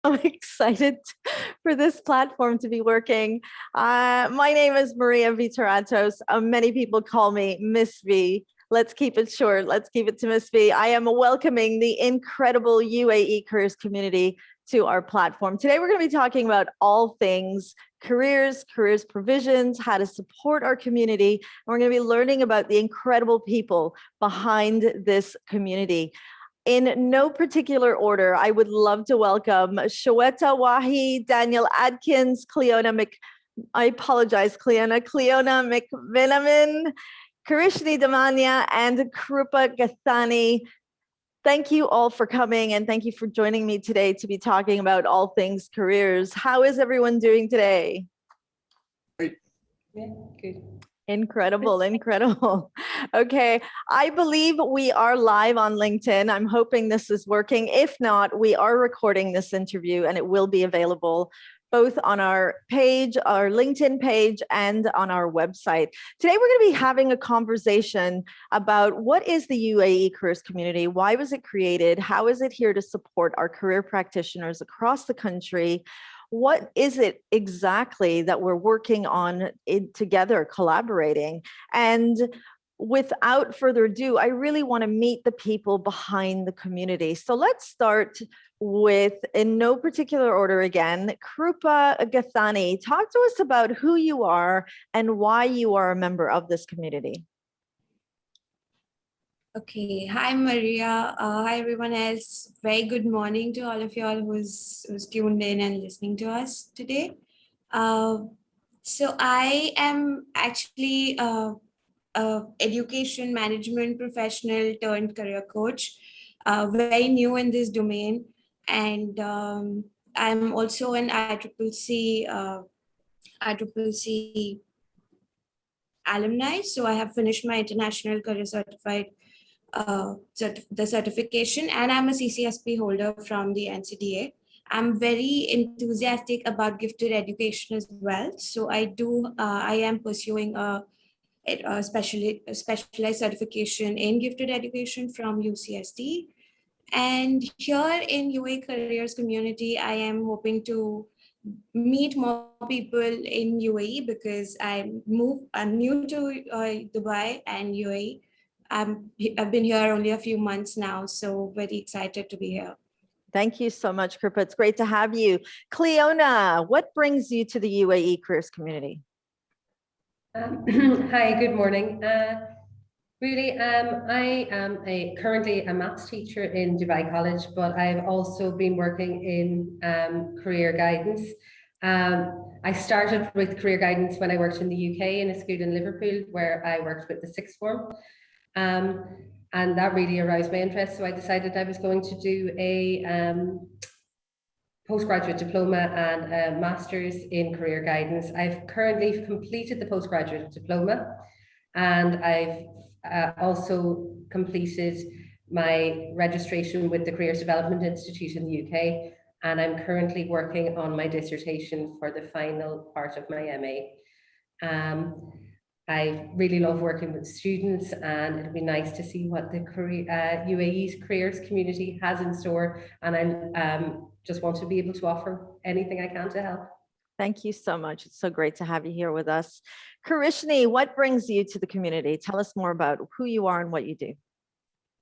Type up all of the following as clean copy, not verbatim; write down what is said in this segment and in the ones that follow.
I'm excited for this platform to be working. My name is Maria Viteratos. Many people call me Miss V. Let's keep it short. Let's keep it to Miss V. I am welcoming the incredible UAE Careers Community to our platform. Today, we're going to be talking about all things careers provisions, how to support our community. And we're going to be learning about the incredible people behind this community. In no particular order, I would love to welcome Shweta Wahi, Daniel Adkins, Cleona McVinamin, Kishni Damania, and Krupa Gathani. Thank you all for coming, and thank you for joining me today to be talking about all things careers. How is everyone doing today? Great. Yeah, good. Incredible. Okay, I believe we are live on LinkedIn. I'm hoping this is working. If not, we are recording this interview and it will be available both on our page, our LinkedIn page, and on our website. Today, we're going to be having a conversation about what is the UAE Careers Community, why was it created, how is it here to support our career practitioners across the country, what is it exactly that we're working on together, collaborating? And without further ado, I really want to meet the people behind the community. So let's start with, in no particular order again, Krupa Gathani. Talk to us about who you are and why you are a member of this community. Okay, hi Maria, hi everyone else. Very good morning to all of y'all who's tuned in and listening to us today. So I am actually a education management professional turned career coach, very new in this domain, and I'm also an ICCC alumni. So I have finished my international career certified the certification, and I'm a CCSP holder from the NCDA. I'm very enthusiastic about gifted education as well. So I am pursuing a specialized certification in gifted education from UCSD. And here in UAE Careers Community, I am hoping to meet more people in UAE because I'm new to Dubai and UAE. I've been here only a few months now, so very excited to be here. Thank you so much, Krupa. It's great to have you. Cleona, what brings you to the UAE Careers Community? Hi, good morning. I am currently a maths teacher in Dubai College, but I've also been working in career guidance. I started with career guidance when I worked in the UK in a school in Liverpool, where I worked with the sixth form. And that really aroused my interest. So I decided I was going to do a postgraduate diploma and a master's in career guidance. I've currently completed the postgraduate diploma, and I've also completed my registration with the Careers Development Institute in the UK. And I'm currently working on my dissertation for the final part of my MA. I really love working with students, and it'll be nice to see what the UAE's careers community has in store. And I just want to be able to offer anything I can to help. Thank you so much. It's so great to have you here with us. Kishni, what brings you to the community? Tell us more about who you are and what you do.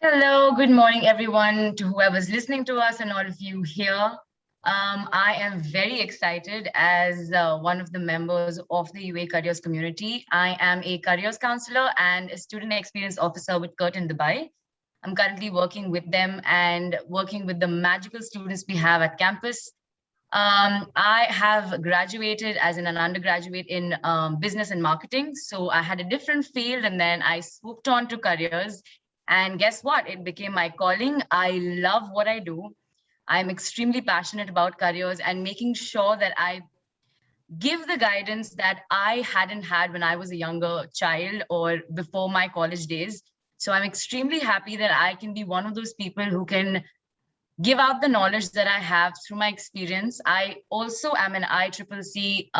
Hello, good morning, everyone, to whoever's listening to us and all of you here. I am very excited as one of the members of the UAE Careers Community. I am a careers counselor and a student experience officer with Kurt in Dubai. I'm currently working with them and working with the magical students we have at campus. I have graduated as an undergraduate in business and marketing. So I had a different field, and then I swooped on to careers. And guess what? It became my calling. I love what I do. I'm extremely passionate about careers and making sure that I give the guidance that I hadn't had when I was a younger child or before my college days. So I'm extremely happy that I can be one of those people who can give out the knowledge that I have through my experience. I also am an ICCC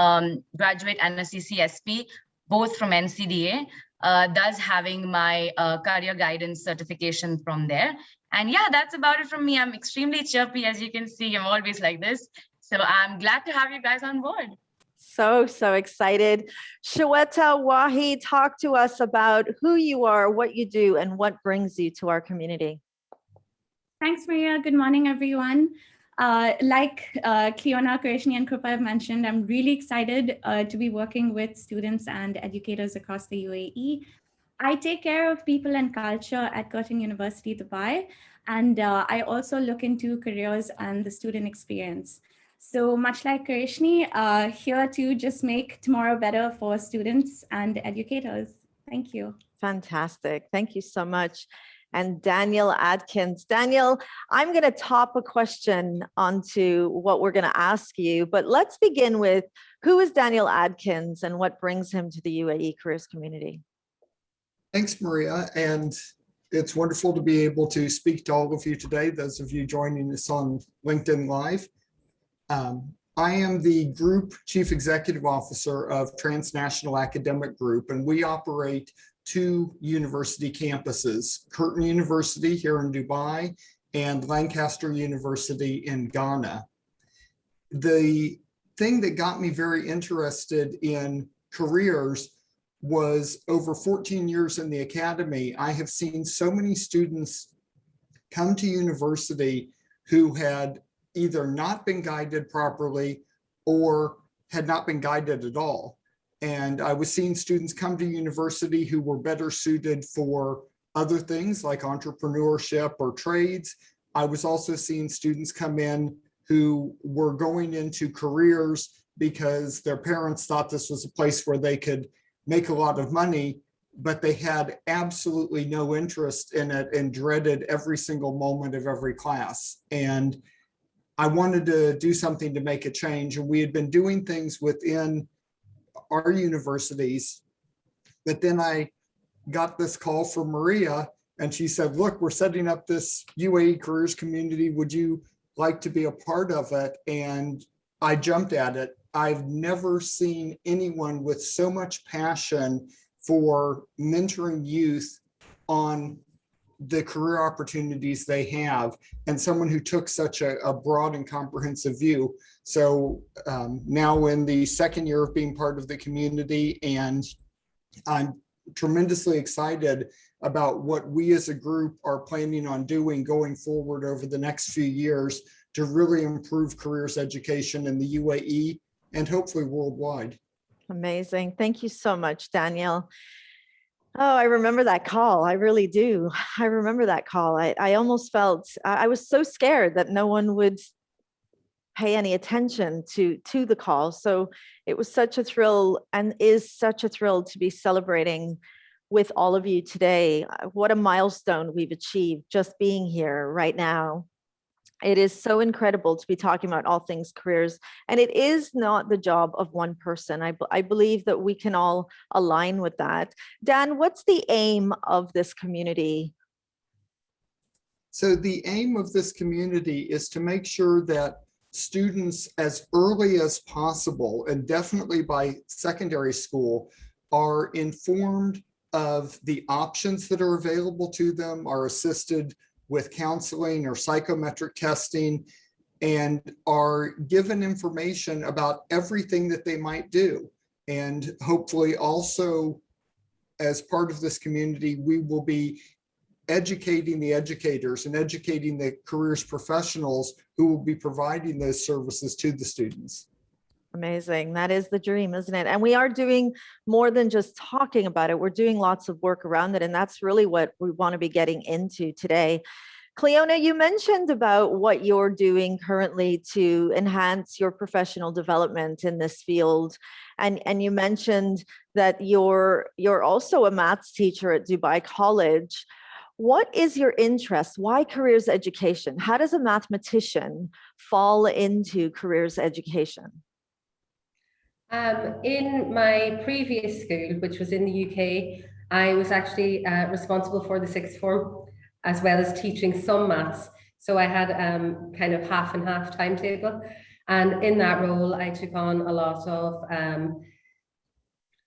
graduate and a CCSP, both from NCDA, thus having my career guidance certification from there. And yeah, that's about it from me. I'm extremely chirpy, as you can see. I'm always like this. So I'm glad to have you guys on board. So excited. Shweta, Wahi, talk to us about who you are, what you do, and what brings you to our community. Thanks, Maria. Good morning, everyone. Like Cleona, Kishni, and Krupa have mentioned, I'm really excited to be working with students and educators across the UAE. I take care of people and culture at Curtin University, Dubai, and I also look into careers and the student experience. So much like Kishni, here to just make tomorrow better for students and educators. Thank you. Fantastic. Thank you so much. And Daniel Adkins. Daniel, I'm going to top a question onto what we're going to ask you, but let's begin with, who is Daniel Adkins and what brings him to the UAE Careers Community? Thanks, Maria. And it's wonderful to be able to speak to all of you today, those of you joining us on LinkedIn Live. I am the Group Chief Executive Officer of Transnational Academic Group, and we operate 2 university campuses, Curtin University here in Dubai and Lancaster University in Ghana. The thing that got me very interested in careers was over 14 years in the academy. I have seen so many students come to university who had either not been guided properly or had not been guided at all. And I was seeing students come to university who were better suited for other things like entrepreneurship or trades. I was also seeing students come in who were going into careers because their parents thought this was a place where they could make a lot of money, but they had absolutely no interest in it and dreaded every single moment of every class. And I wanted to do something to make a change. And we had been doing things within our universities, but then I got this call from Maria and she said, look, we're setting up this UAE Careers Community. Would you like to be a part of it? And I jumped at it. I've never seen anyone with so much passion for mentoring youth on the career opportunities they have, and someone who took such a broad and comprehensive view. So now in the second year of being part of the community, and I'm tremendously excited about what we as a group are planning on doing going forward over the next few years to really improve careers education in the UAE and hopefully worldwide. Amazing. Thank you so much, Daniel. Oh, I remember that call. I really do. I remember that call. I almost felt, I was so scared that no one would pay any attention to the call. So it was such a thrill and is such a thrill to be celebrating with all of you today. What a milestone we've achieved just being here right now. It is so incredible to be talking about all things careers, and it is not the job of one person. I believe that we can all align with that. Dan, what's the aim of this community? So the aim of this community is to make sure that students as early as possible, and definitely by secondary school, are informed of the options that are available to them, are assisted with counseling or psychometric testing, and are given information about everything that they might do. And hopefully also, as part of this community, we will be educating the educators and educating the careers professionals who will be providing those services to the students. Amazing. That is the dream, isn't it? And we are doing more than just talking about it. We're doing lots of work around it. And that's really what we want to be getting into today. Cleona, you mentioned about what you're doing currently to enhance your professional development in this field. And you mentioned that you're also a maths teacher at Dubai College. What is your interest? Why careers education? How does a mathematician fall into careers education? In my previous school, which was in the UK, I was actually responsible for the sixth form, as well as teaching some maths. So I had kind of half and half timetable. And in that role, I took on a lot of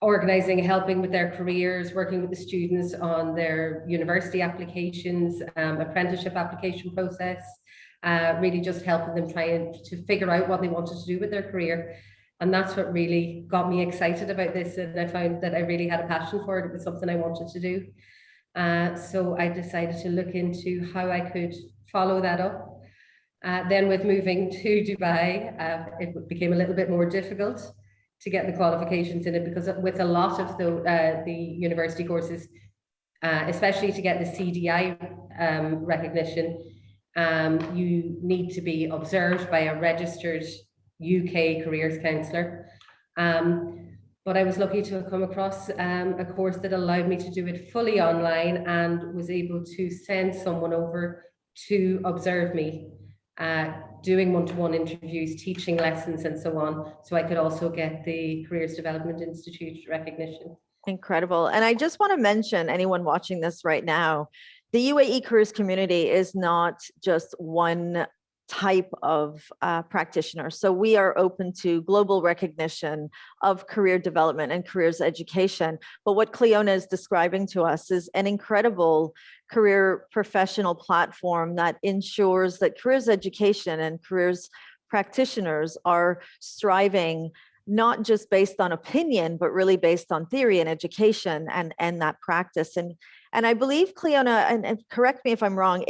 organizing, helping with their careers, working with the students on their university applications, apprenticeship application process, really just helping them trying to figure out what they wanted to do with their career. And that's what really got me excited about this. And I found that I really had a passion for it. It was something I wanted to do. So I decided to look into how I could follow that up. Then with moving to Dubai, it became a little bit more difficult to get the qualifications in it, because with a lot of the university courses, especially to get the CDI recognition, you need to be observed by a registered UK careers counsellor. But I was lucky to have come across a course that allowed me to do it fully online, and was able to send someone over to observe me, doing one-to-one interviews, teaching lessons and so on, so I could also get the Careers Development Institute recognition. Incredible. And I just want to mention, anyone watching this right now, the UAE Careers Community is not just one type of practitioner. So we are open to global recognition of career development and careers education. But what Cleona is describing to us is an incredible career professional platform that ensures that careers education and careers practitioners are striving not just based on opinion, but really based on theory and education and that practice. And I believe, Cleona, and correct me if I'm wrong,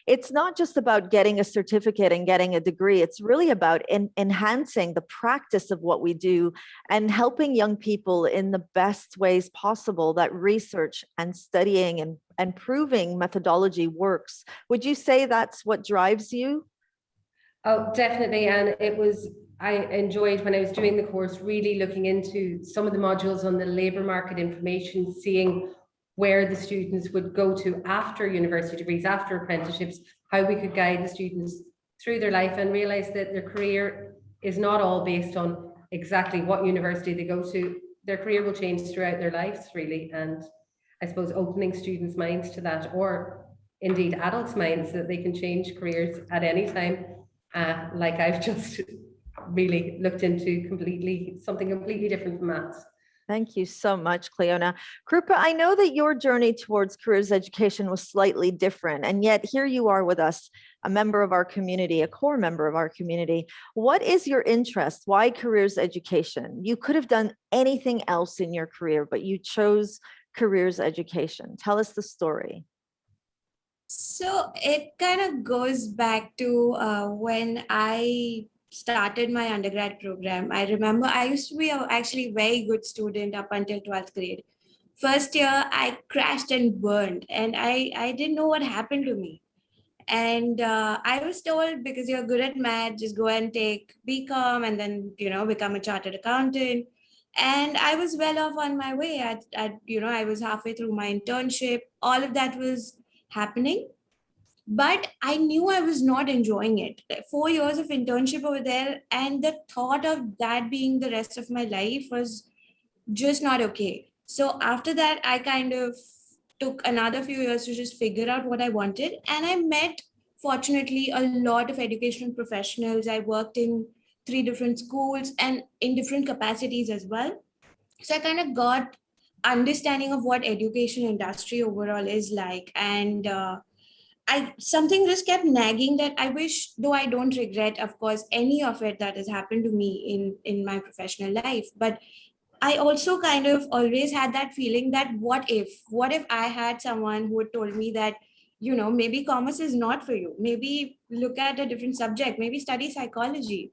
it's not just about getting a certificate and getting a degree. It's really about enhancing the practice of what we do and helping young people in the best ways possible that research and studying and proving methodology works. Would you say that's what drives you? Oh, definitely. And I enjoyed, when I was doing the course, really looking into some of the modules on the labour market information, seeing where the students would go to after university degrees, after apprenticeships, how we could guide the students through their life, and realise that their career is not all based on exactly what university they go to. Their career will change throughout their lives, really. And I suppose opening students' minds to that, or indeed adults' minds, that they can change careers at any time, like I've just really looked into something completely different from maths. Thank you so much, Cleona. Krupa, I know that your journey towards careers education was slightly different, and yet here you are with us, a member of our community, a core member of our community. What is your interest? Why careers education? You could have done anything else in your career, but you chose careers education. Tell us the story. So it kind of goes back to when I started my undergrad program. I remember I used to be actually a very good student up until 12th grade. First year, I crashed and burned, and I didn't know what happened to me. And I was told, because you're good at math, just go and take BCom and then, become a chartered accountant. And I was well off on my way. I was halfway through my internship. All of that was happening. But I knew I was not enjoying it. 4 years of internship over there, and the thought of that being the rest of my life was just not okay. So after that, I kind of took another few years to just figure out what I wanted. And I met, fortunately, a lot of educational professionals. I worked in 3 different schools and in different capacities as well. So I kind of got understanding of what education industry overall is like. And something just kept nagging that I wish, though I don't regret, of course, any of it that has happened to me in my professional life. But I also kind of always had that feeling that what if I had someone who had told me that, maybe commerce is not for you. Maybe look at a different subject, maybe study psychology,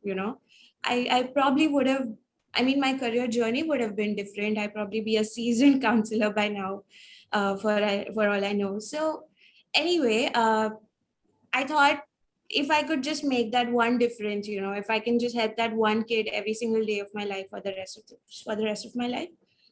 I probably would have, my career journey would have been different. I'd probably be a seasoned counselor by now, for all I know. So anyway, I thought if I could just make that one difference, if I can just help that one kid every single day of my life for the rest of my life,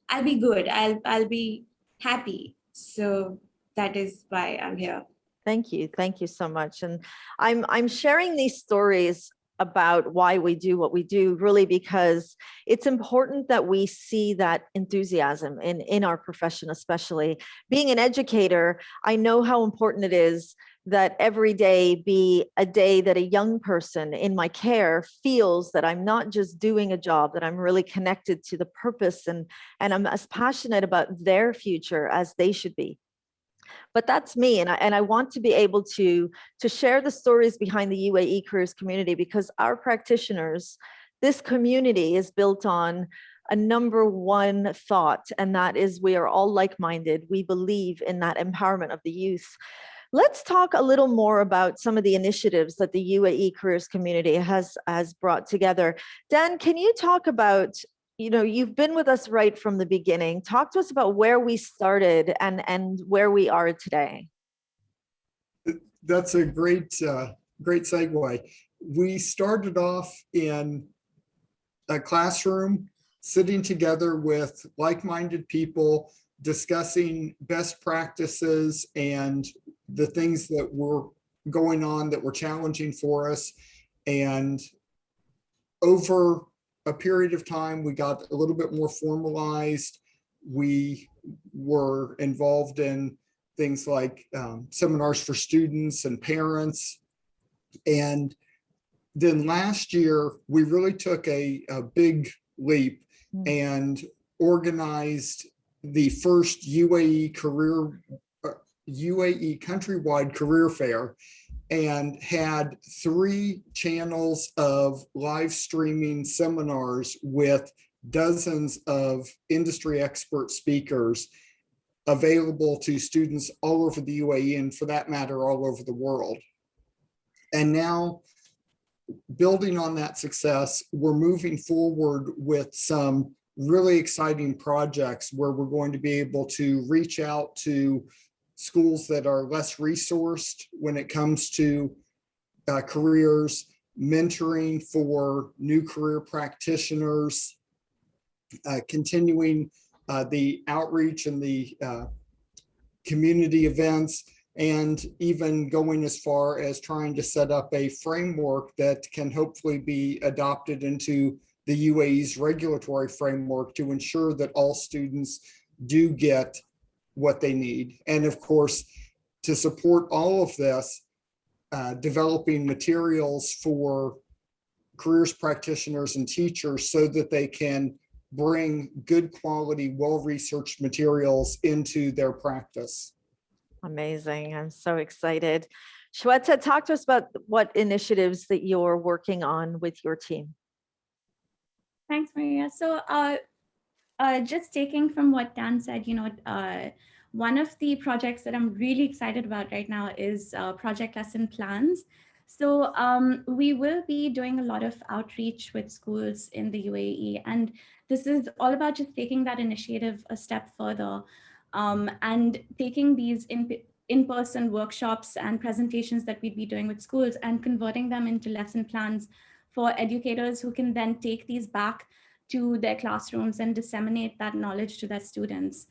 I'll be good. I'll be happy. So that is why I'm here. Thank you so much. And I'm sharing these stories about why we do what we do, really because it's important that we see that enthusiasm in our profession. Especially being an educator, I know how important it is that every day be a day that a young person in my care feels that I'm not just doing a job, that I'm really connected to the purpose and I'm as passionate about their future as they should be. But that's me, and I want to be able to share the stories behind the UAE Careers Community, because our practitioners, this community is built on a number one thought, and that is we are all like-minded. We believe in that empowerment of the youth. Let's talk a little more about some of the initiatives that the UAE Careers Community has brought together. Dan, can you talk about, you've been with us right from the beginning. Talk to us about where we started and where we are today. That's a great segue. We started off in a classroom, sitting together with like-minded people, discussing best practices and the things that were going on that were challenging for us. And over a period of time, we got a little bit more formalized. We were involved in things like seminars for students and parents. And then last year, we really took a big leap and organized the first UAE countrywide career fair, and had 3 channels of live streaming seminars with dozens of industry expert speakers available to students all over the UAE, and for that matter, all over the world. And now, building on that success, we're moving forward with some really exciting projects where we're going to be able to reach out to schools that are less resourced when it comes to careers, mentoring for new career practitioners, continuing the outreach and the community events, and even going as far as trying to set up a framework that can hopefully be adopted into the UAE's regulatory framework to ensure that all students do get what they need. And of course, to support all of this, developing materials for careers practitioners and teachers so that they can bring good quality, well-researched materials into their practice. Amazing. I'm so excited. Shweta, talk to us about what initiatives that you're working on with your team. Thanks, Maria. So just taking from what Dan said, one of the projects that I'm really excited about right now is project lesson plans. So we will be doing a lot of outreach with schools in the UAE, and this is all about just taking that initiative a step further and taking these in-person workshops and presentations that we'd be doing with schools and converting them into lesson plans for educators who can then take these back to their classrooms and disseminate that knowledge to their students.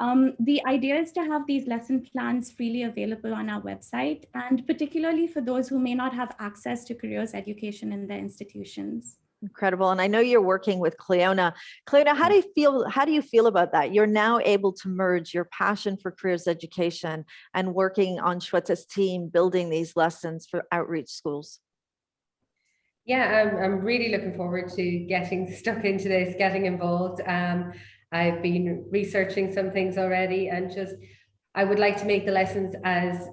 The idea is to have these lesson plans freely available on our website, and particularly for those who may not have access to careers education in their institutions. Incredible. And I know you're working with Cleona. Cleona, how do you feel about that? You're now able to merge your passion for careers education and working on Shweta's team, building these lessons for outreach schools. Yeah, I'm really looking forward to getting stuck into this, getting involved. I've been researching some things already, and I would like to make the lessons as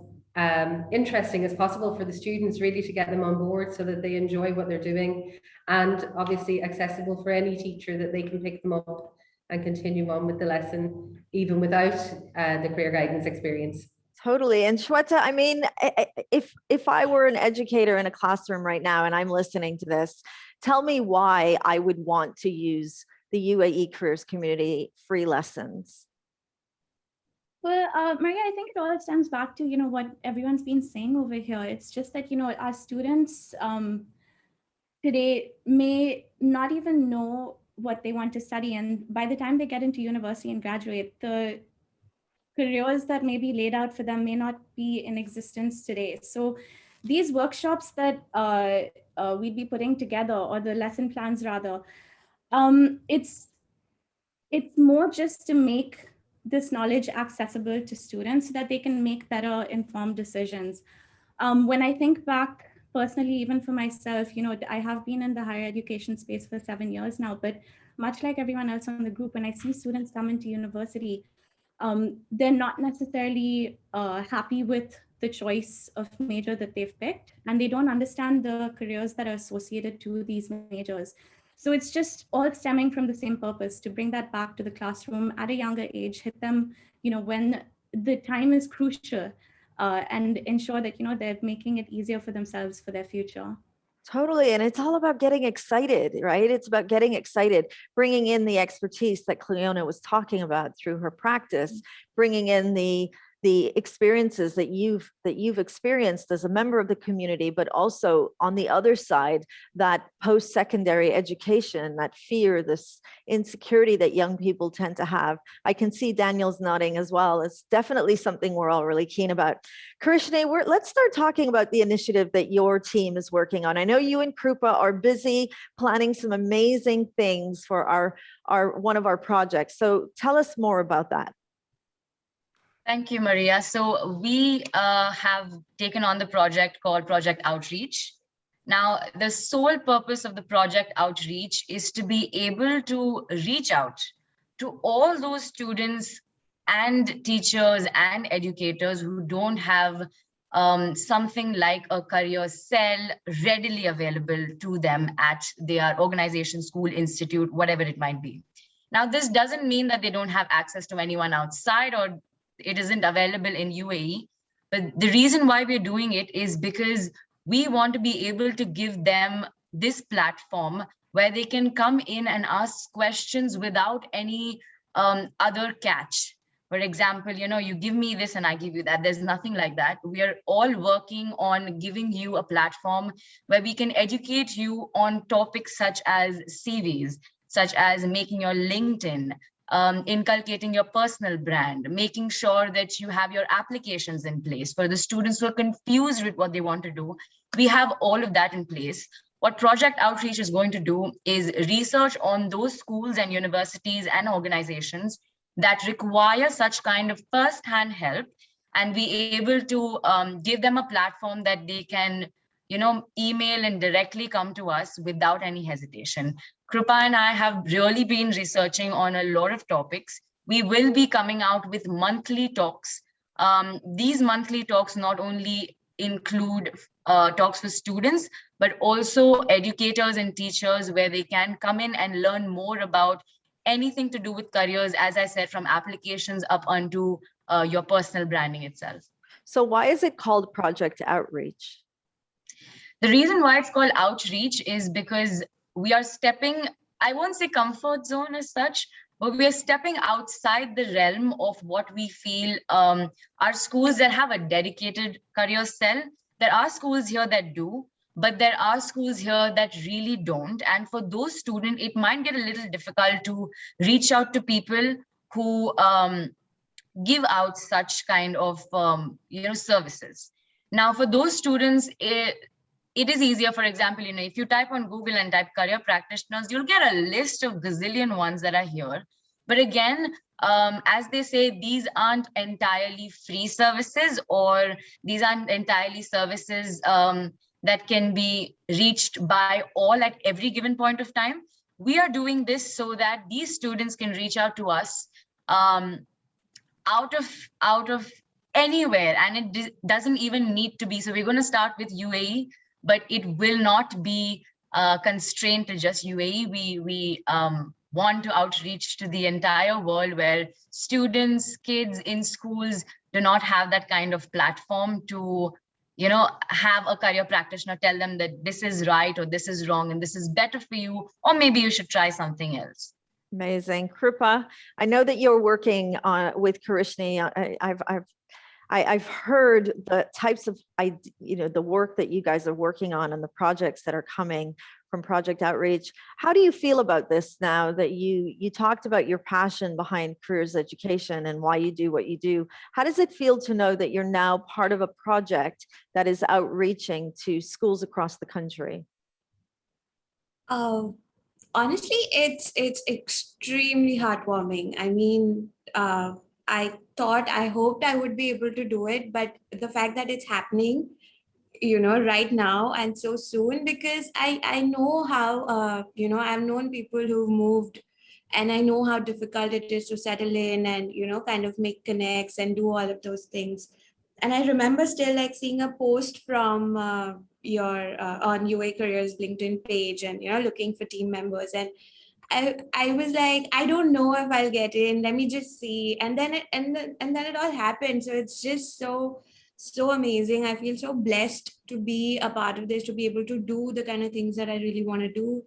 interesting as possible for the students, really to get them on board so that they enjoy what they're doing, and obviously accessible for any teacher that they can pick them up and continue on with the lesson even without the career guidance experience. Totally. And Shweta, I mean, if I were an educator in a classroom right now and I'm listening to this, tell me why I would want to use the UAE Careers Community free lessons. Well, Maria, I think it all stems back to, what everyone's been saying over here. It's just that, our students today may not even know what they want to study. And by the time they get into university and graduate, the careers that may be laid out for them may not be in existence today. So these workshops that we'd be putting together, or the lesson plans rather, it's more just to make this knowledge accessible to students so that they can make better informed decisions. When I think back personally, even for myself, I have been in the higher education space for 7 years now, but much like everyone else on the group, when I see students come into university, they're not necessarily happy with the choice of major that they've picked, and they don't understand the careers that are associated to these majors. So it's just all stemming from the same purpose, to bring that back to the classroom at a younger age, hit them, when the time is crucial, and ensure that, they're making it easier for themselves for their future. Totally. And it's all about getting excited, right? It's about getting excited, bringing in the expertise that Cleona was talking about through her practice, bringing in the experiences that you've experienced as a member of the community, but also on the other side, that post-secondary education, that fear, this insecurity that young people tend to have. I can see Daniel's nodding as well. It's definitely something we're all really keen about. Kishni, let's start talking about the initiative that your team is working on. I know you and Krupa are busy planning some amazing things for our one of our projects. So tell us more about that. Thank you, Maria. So we have taken on the project called Project Outreach. Now, the sole purpose of the Project Outreach is to be able to reach out to all those students and teachers and educators who don't have something like a career cell readily available to them at their organization, school, institute, whatever it might be. Now, this doesn't mean that they don't have access to anyone outside or it isn't available in UAE. But the reason why we're doing it is because we want to be able to give them this platform where they can come in and ask questions without any other catch. For example, you give me this and I give you that. There's nothing like that. We are all working on giving you a platform where we can educate you on topics such as CVs, such as making your LinkedIn, inculcating your personal brand, making sure that you have your applications in place. For the students who are confused with what they want to do, we have all of that in place. What Project Outreach is going to do is research on those schools and universities and organizations that require such kind of first-hand help and be able to give them a platform that they can email and directly come to us without any hesitation. Krupa and I have really been researching on a lot of topics. We will be coming out with monthly talks. These monthly talks not only include talks for students, but also educators and teachers where they can come in and learn more about anything to do with careers, as I said, from applications up onto your personal branding itself. So why is it called Project Outreach? The reason why it's called Outreach is because we are stepping, I won't say comfort zone as such, but we are stepping outside the realm of what we feel are schools that have a dedicated career cell. There are schools here that do, but there are schools here that really don't. And for those students, it might get a little difficult to reach out to people who give out such kind of services. Now, for those students, it is easier. For example, if you type on Google and type career practitioners, you'll get a list of gazillion ones that are here. But again, as they say, these aren't entirely free services, or these aren't entirely services that can be reached by all at every given point of time. We are doing this so that these students can reach out to us out of anywhere, and it doesn't even need to be. So we're going to start with UAE, but it will not be constrained to just UAE. We want to outreach to the entire world where students, kids in schools do not have that kind of platform to, have a career practitioner tell them that this is right or this is wrong and this is better for you, or maybe you should try something else. Amazing. Krupa, I know that you're working with Kishni. I've heard the types of, the work that you guys are working on and the projects that are coming from Project Outreach. How do you feel about this now that you talked about your passion behind careers education and why you do what you do? How does it feel to know that you're now part of a project that is outreaching to schools across the country? Honestly, it's extremely heartwarming. I mean, I hoped I would be able to do it, but the fact that it's happening, right now and so soon, because I know how, I've known people who've moved, and I know how difficult it is to settle in and, kind of make connects and do all of those things. And I remember still like seeing a post from your on UA Careers LinkedIn page, and, looking for team members. And I was like, I don't know if I'll get in. Let me just see. And then it all happened. So it's just so amazing. I feel so blessed to be a part of this, to be able to do the kind of things that I really want to do,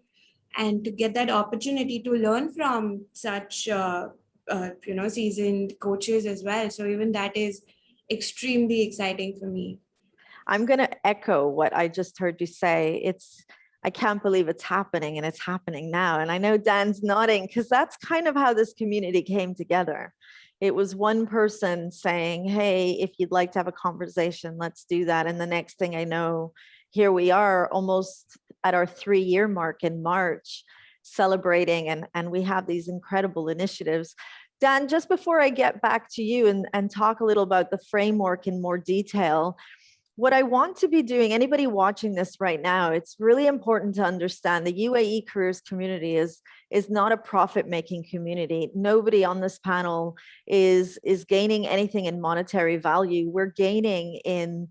and to get that opportunity to learn from such seasoned coaches as well. So even that is extremely exciting for me. I'm going to echo what I just heard you say. I can't believe it's happening, and it's happening now. And I know Dan's nodding, because that's kind of how this community came together. It was one person saying, hey, if you'd like to have a conversation, let's do that. And the next thing I know, here we are almost at our 3-year mark in March, celebrating, and we have these incredible initiatives. Dan, just before I get back to you and talk a little about the framework in more detail, what I want to be doing, anybody watching this right now, it's really important to understand the UAE Careers Community is not a profit-making community. Nobody on this panel is gaining anything in monetary value. We're gaining in,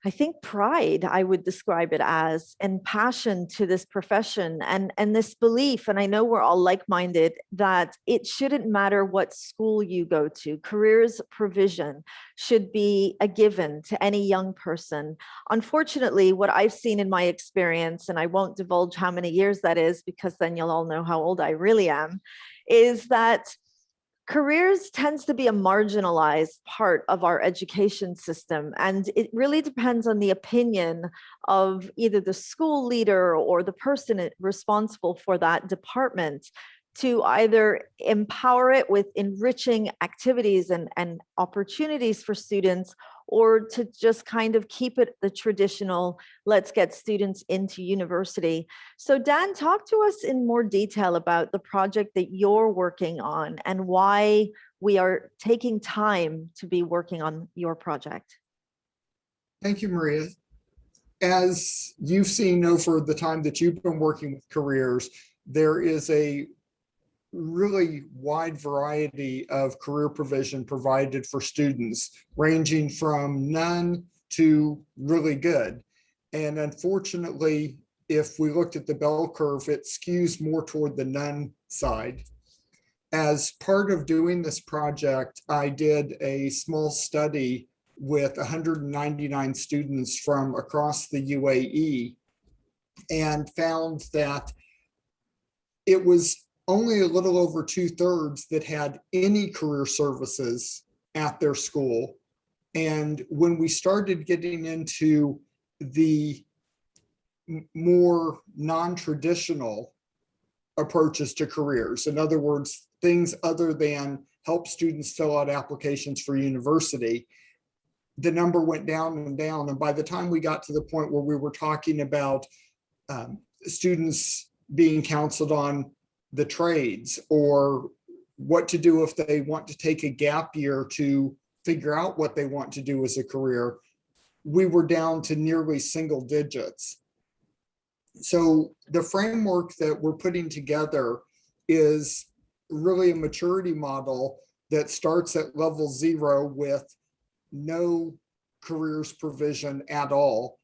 I think, pride, I would describe it as, and passion to this profession, and this belief, and I know we're all like-minded, that it shouldn't matter what school you go to. Careers provision should be a given to any young person. Unfortunately, what I've seen in my experience, and I won't divulge how many years that is, because then you'll all know how old I really am, is that careers tends to be a marginalized part of our education system, and it really depends on the opinion of either the school leader or the person responsible for that department to either empower it with enriching activities and opportunities for students, or to just kind of keep it the traditional, let's get students into university. So Dan, talk to us in more detail about the project that you're working on and why we are taking time to be working on your project. Thank you, Maria. As you've seen over the time that you've been working with careers, there is a really wide variety of career provision provided for students, ranging from none to really good. And unfortunately, if we looked at the bell curve, it skews more toward the none side. As part of doing this project, I did a small study with 199 students from across the UAE, and found that it was only a little over 2/3 that had any career services at their school. And when we started getting into the more non-traditional approaches to careers, in other words, things other than help students fill out applications for university, the number went down and down. And by the time we got to the point where we were talking about students being counseled on the trades, or what to do if they want to take a gap year to figure out what they want to do as a career, we were down to nearly single digits. So the framework that we're putting together is really a maturity model that starts at level 0 with no careers provision at all,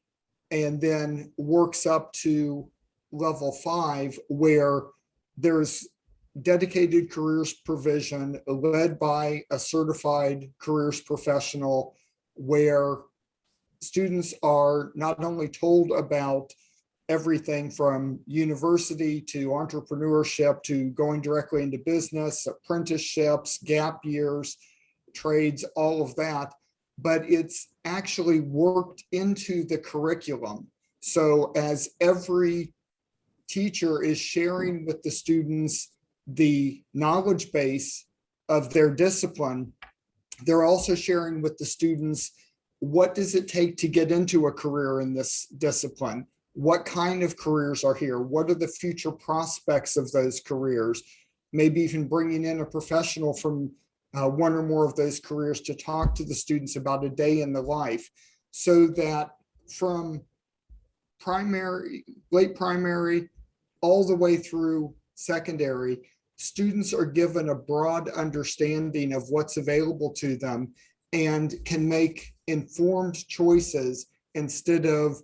and then works up to level 5, where there's dedicated careers provision led by a certified careers professional, where students are not only told about everything from university to entrepreneurship to going directly into business, apprenticeships, gap years, trades, all of that, but it's actually worked into the curriculum. So as every teacher is sharing with the students the knowledge base of their discipline, they're also sharing with the students, what does it take to get into a career in this discipline? What kind of careers are here? What are the future prospects of those careers? Maybe even bringing in a professional from one or more of those careers to talk to the students about a day in the life, so that from primary, late primary, all the way through secondary, students are given a broad understanding of what's available to them and can make informed choices instead of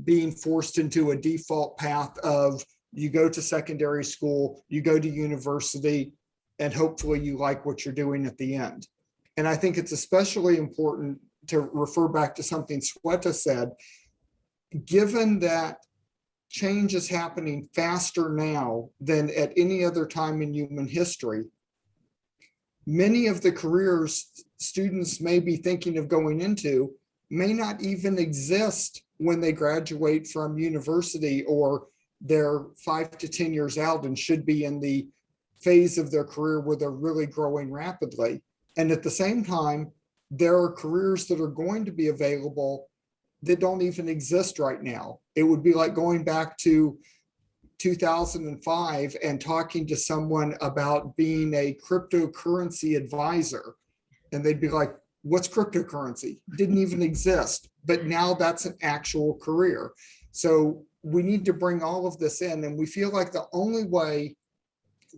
being forced into a default path of you go to secondary school, you go to university, and hopefully you like what you're doing at the end. And I think it's especially important to refer back to something Sweta said, given that change is happening faster now than at any other time in human history, many of the careers students may be thinking of going into may not even exist when they graduate from university, or they're 5 to 10 years out and should be in the phase of their career where they're really growing rapidly. And at the same time, there are careers that are going to be available that don't even exist right now. It would be like going back to 2005 and talking to someone about being a cryptocurrency advisor. And they'd be like, what's cryptocurrency? Didn't even exist, but now that's an actual career. So we need to bring all of this in, and we feel like the only way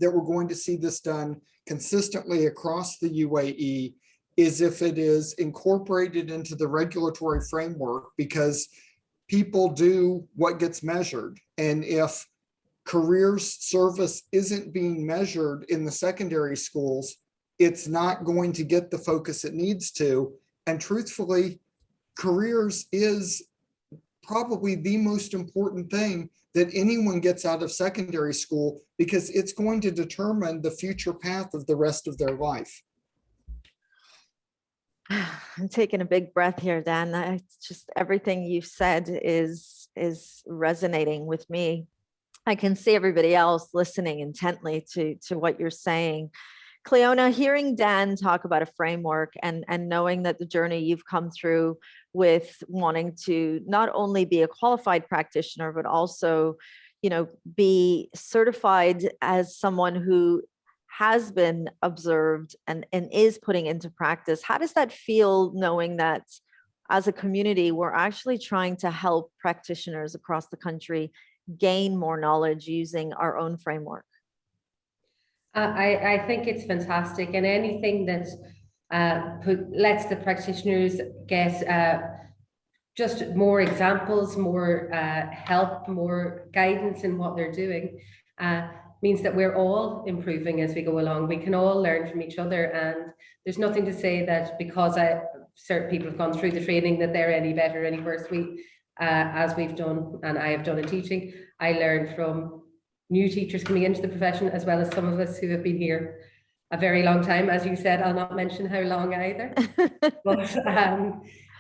that we're going to see this done consistently across the UAE is if it is incorporated into the regulatory framework, because people do what gets measured. And if careers service isn't being measured in the secondary schools, it's not going to get the focus it needs to. And truthfully, careers is probably the most important thing that anyone gets out of secondary school, because it's going to determine the future path of the rest of their life. I'm taking a big breath here, Dan. It's just everything you've said is resonating with me. I can see everybody else listening intently to what you're saying. Cleona, hearing Dan talk about a framework and knowing that the journey you've come through with wanting to not only be a qualified practitioner, but also, be certified as someone who has been observed and is putting into practice. How does that feel, knowing that as a community, we're actually trying to help practitioners across the country gain more knowledge using our own framework? I think it's fantastic, and anything that lets the practitioners get just more examples, more help, more guidance in what they're doing, means that we're all improving as we go along. We can all learn from each other, and there's nothing to say that because certain people have gone through the training that they're any better, any worse. As we've done, and I have done in teaching, I learned from new teachers coming into the profession, as well as some of us who have been here a very long time. As you said, I'll not mention how long either. But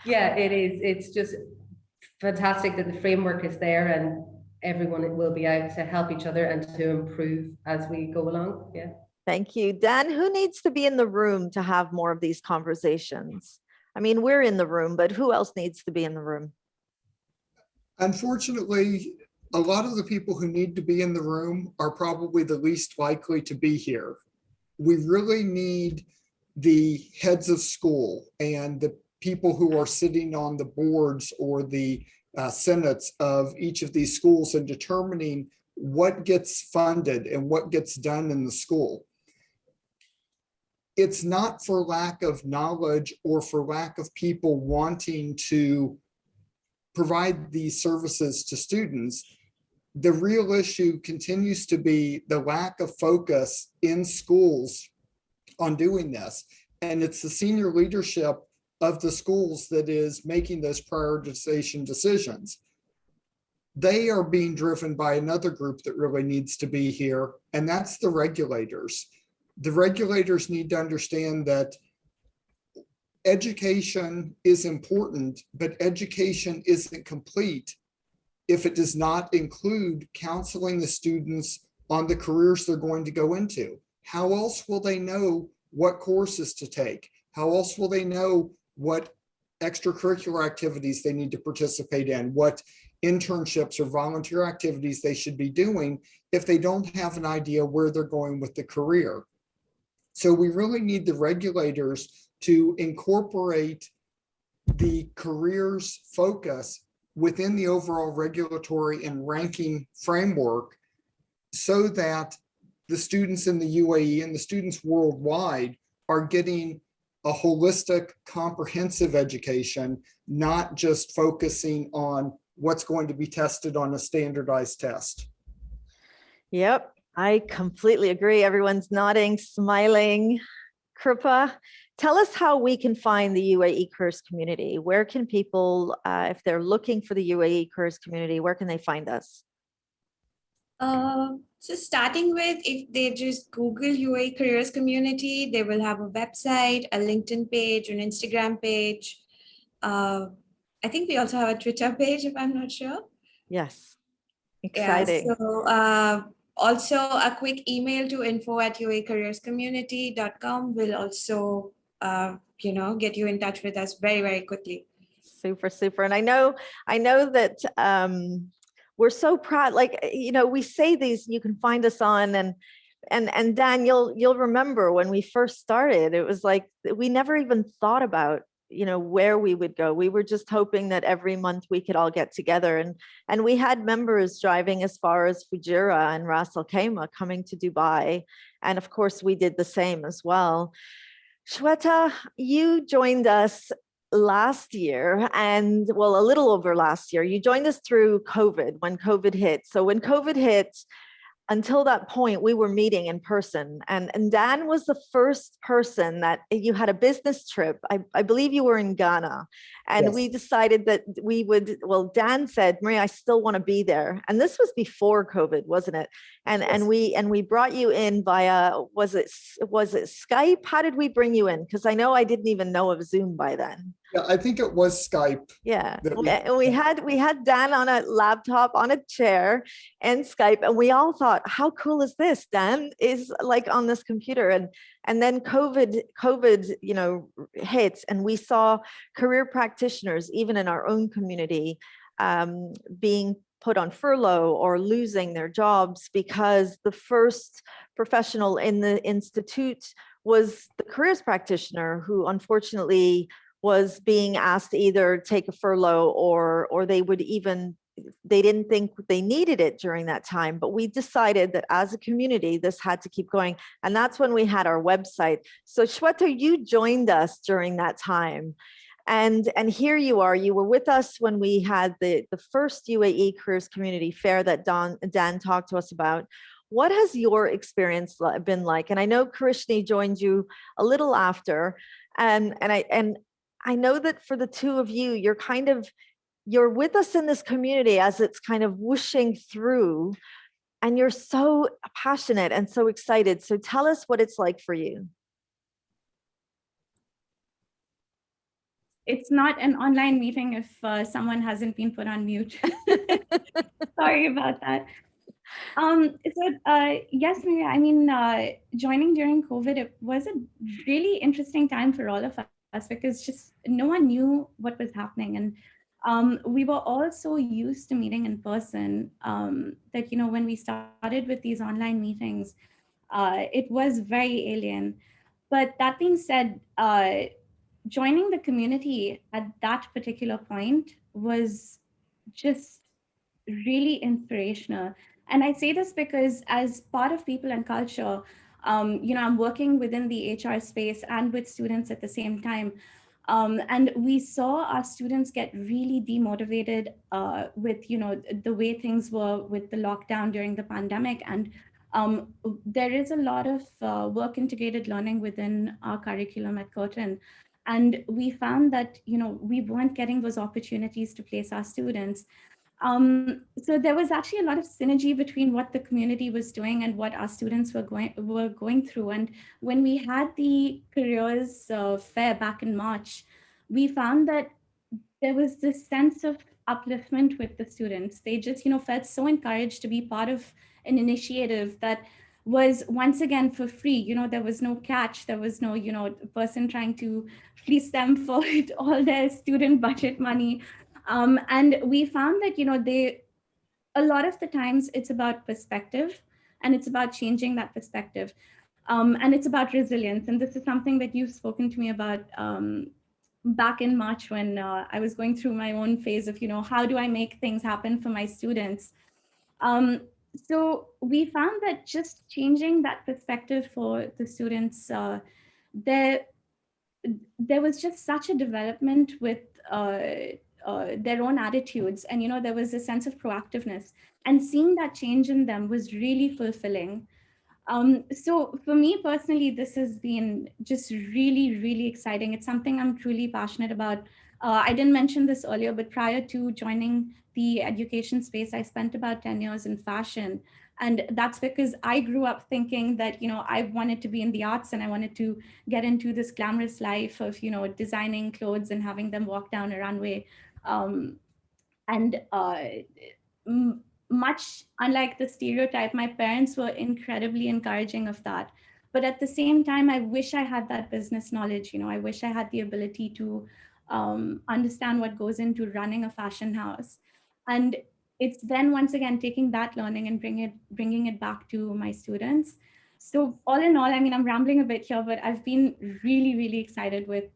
yeah, it's just fantastic that the framework is there, and everyone will be out to help each other and to improve as we go along. Yeah. Thank you. Dan, who needs to be in the room to have more of these conversations? I mean, we're in the room, but who else needs to be in the room? Unfortunately, a lot of the people who need to be in the room are probably the least likely to be here. We really need the heads of school and the people who are sitting on the boards or the senates of each of these schools and determining what gets funded and what gets done in the school. It's not for lack of knowledge or for lack of people wanting to provide these services to students. The real issue continues to be the lack of focus in schools on doing this. And it's the senior leadership of the schools that is making those prioritization decisions. They are being driven by another group that really needs to be here, and that's the regulators. The regulators need to understand that education is important, but education isn't complete if it does not include counseling the students on the careers they're going to go into. How else will they know what courses to take? How else will they know what extracurricular activities they need to participate in, what internships or volunteer activities they should be doing if they don't have an idea where they're going with the career? So we really need the regulators to incorporate the careers focus within the overall regulatory and ranking framework so that the students in the UAE and the students worldwide are getting a holistic, comprehensive education, not just focusing on what's going to be tested on a standardized test. Yep, I completely agree. Everyone's nodding, smiling. Kripa, tell us how we can find the UAE Careers Community. Where can people, if they're looking for the UAE Careers Community, where can they find us? So starting with, if they just Google UAE Careers Community, they will have a website, a LinkedIn page, an Instagram page. I think we also have a Twitter page, if I'm not sure. Yes, exciting. Yeah, so also a quick email to info@uaecareerscommunity.com will also, get you in touch with us very, very quickly. Super, super. And I know that we're so proud, like, we say these, you can find us on, and Dan, you'll remember when we first started, it was like, we never even thought about, where we would go. We were just hoping that every month we could all get together. And we had members driving as far as Fujairah and Ras Al Khaimah coming to Dubai. And of course we did the same as well. Shweta, you joined us last year, and well, a little over last year. You joined us through COVID, when COVID hit. So when COVID hit, until that point, we were meeting in person. And Dan was the first person that you had a business trip. I believe you were in Ghana. And Yes. we decided that we would, well, Dan said, Maria, I still want to be there. And this was before COVID, wasn't it? And Yes. and we brought you in via, was it Skype? How did we bring you in? Because I know I didn't even know of Zoom by then. Yeah, I think it was Skype. Yeah, that and we had Dan on a laptop on a chair and Skype, and we all thought, how cool is this? Dan is like on this computer, and then COVID hit, and we saw career practitioners even in our own community being put on furlough or losing their jobs because the first professional in the institute was the careers practitioner who unfortunately was being asked to either take a furlough or they didn't think they needed it during that time. But we decided that as a community, this had to keep going. And that's when we had our website. So Shweta, you joined us during that time. And here you are, you were with us when we had the first UAE Careers Community Fair that Dan talked to us about. What has your experience been like? And I know Kishni joined you a little after, and I know that for the two of you, you're with us in this community as it's kind of whooshing through, and you're so passionate and so excited. So tell us what it's like for you. It's not an online meeting if someone hasn't been put on mute. Sorry about that. Yes, Maria, I mean, joining during COVID, it was a really interesting time for all of us because just no one knew what was happening. And we were all so used to meeting in person that, when we started with these online meetings, it was very alien. But that being said, joining the community at that particular point was just really inspirational. And I say this because as part of people and culture, I'm working within the HR space and with students at the same time. And we saw our students get really demotivated with, the way things were with the lockdown during the pandemic. And there is a lot of work integrated learning within our curriculum at Curtin. And we found that, we weren't getting those opportunities to place our students. So there was actually a lot of synergy between what the community was doing and what our students were going through. And when we had the careers fair back in March, we found that there was this sense of upliftment with the students. They just, felt so encouraged to be part of an initiative that was once again for free. There was no catch. There was no, person trying to fleece them for all their student budget money. And we found that, a lot of the times it's about perspective and it's about changing that perspective. And it's about resilience. And this is something that you've spoken to me about back in March when I was going through my own phase of, how do I make things happen for my students? So we found that just changing that perspective for the students, there was just such a development with their own attitudes. And, there was a sense of proactiveness. And seeing that change in them was really fulfilling. So for me personally, this has been just really, really exciting. It's something I'm truly passionate about. I didn't mention this earlier, but prior to joining the education space, I spent about 10 years in fashion. And that's because I grew up thinking that, I wanted to be in the arts and I wanted to get into this glamorous life of, designing clothes and having them walk down a runway. Much unlike the stereotype, my parents were incredibly encouraging of that. But at the same time, I wish I had that business knowledge. I wish I had the ability to understand what goes into running a fashion house. And it's then once again taking that learning and bringing it back to my students. So all in all, I'm rambling a bit here, but I've been really, really excited with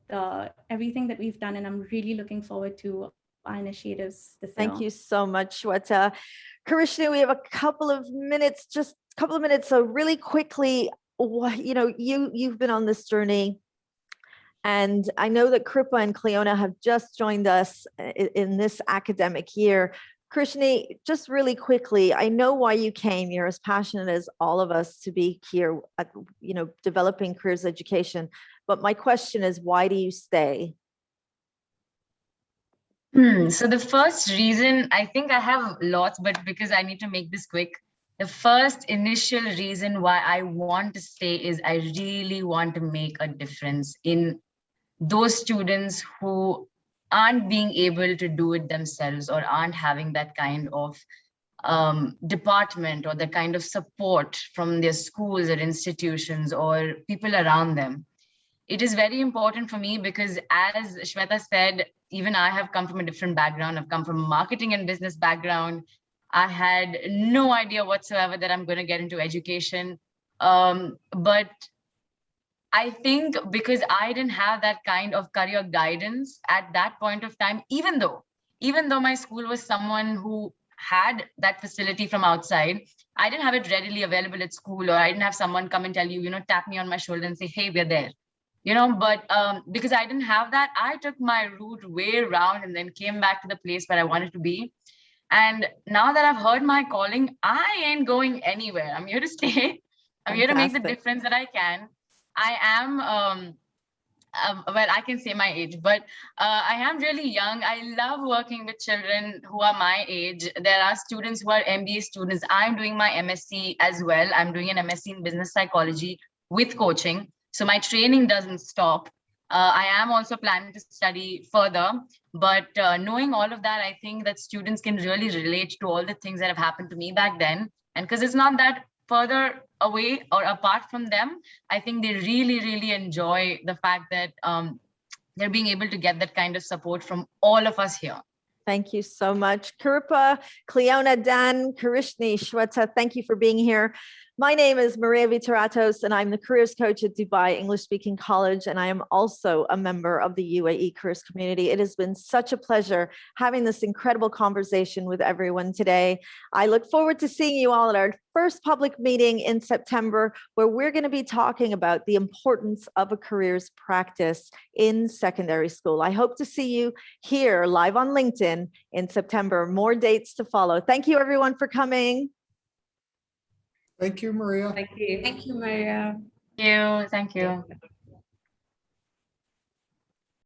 everything that we've done, and I'm really looking forward to our initiatives this year. Thank you so much, Shweta. Kishni, we have a couple of minutes, So really quickly, you've been on this journey, and I know that Kripa and Cleona have just joined us in this academic year. Kishni, just really quickly, I know why you came. You're as passionate as all of us to be here at, developing careers education. But my question is, why do you stay? So the first reason, I think I have lots, but because I need to make this quick, the first initial reason why I want to stay is I really want to make a difference in those students who aren't being able to do it themselves or aren't having that kind of department or the kind of support from their schools or institutions or people around them. It is very important for me because, as Shweta said, even I have come from a different background. I've come from a marketing and business background. I had no idea whatsoever that I'm going to get into education. But I think because I didn't have that kind of career guidance at that point of time, even though my school was someone who had that facility from outside, I didn't have it readily available at school, or I didn't have someone come and tell you, tap me on my shoulder and say, hey, we're there. But because I didn't have that, I took my route way around and then came back to the place where I wanted to be. And now that I've heard my calling, I ain't going anywhere. I'm here to stay. I'm here to make the difference that I can. I am, well, I can say my age, but I am really young. I love working with children who are my age. There are students who are MBA students. I'm doing my MSc as well. I'm doing an MSc in business psychology with coaching. So my training doesn't stop. I am also planning to study further, but knowing all of that, I think that students can really relate to all the things that have happened to me back then. And because it's not that further away or apart from them, I think they really, really enjoy the fact that they're being able to get that kind of support from all of us here. Thank you so much. Kripa, Cleona, Dan, Kishni, Shweta, thank you for being here. My name is Maria Viteratos, and I'm the careers coach at Dubai English Speaking College, and I am also a member of the UAE Careers Community. It has been such a pleasure having this incredible conversation with everyone today. I look forward to seeing you all at our first public meeting in September, where we're going to be talking about the importance of a careers practice in secondary school. I hope to see you here live on LinkedIn in September. More dates to follow. Thank you, everyone, for coming. Thank you, Maria. Thank you. Thank you, Maria. Thank you. Thank you.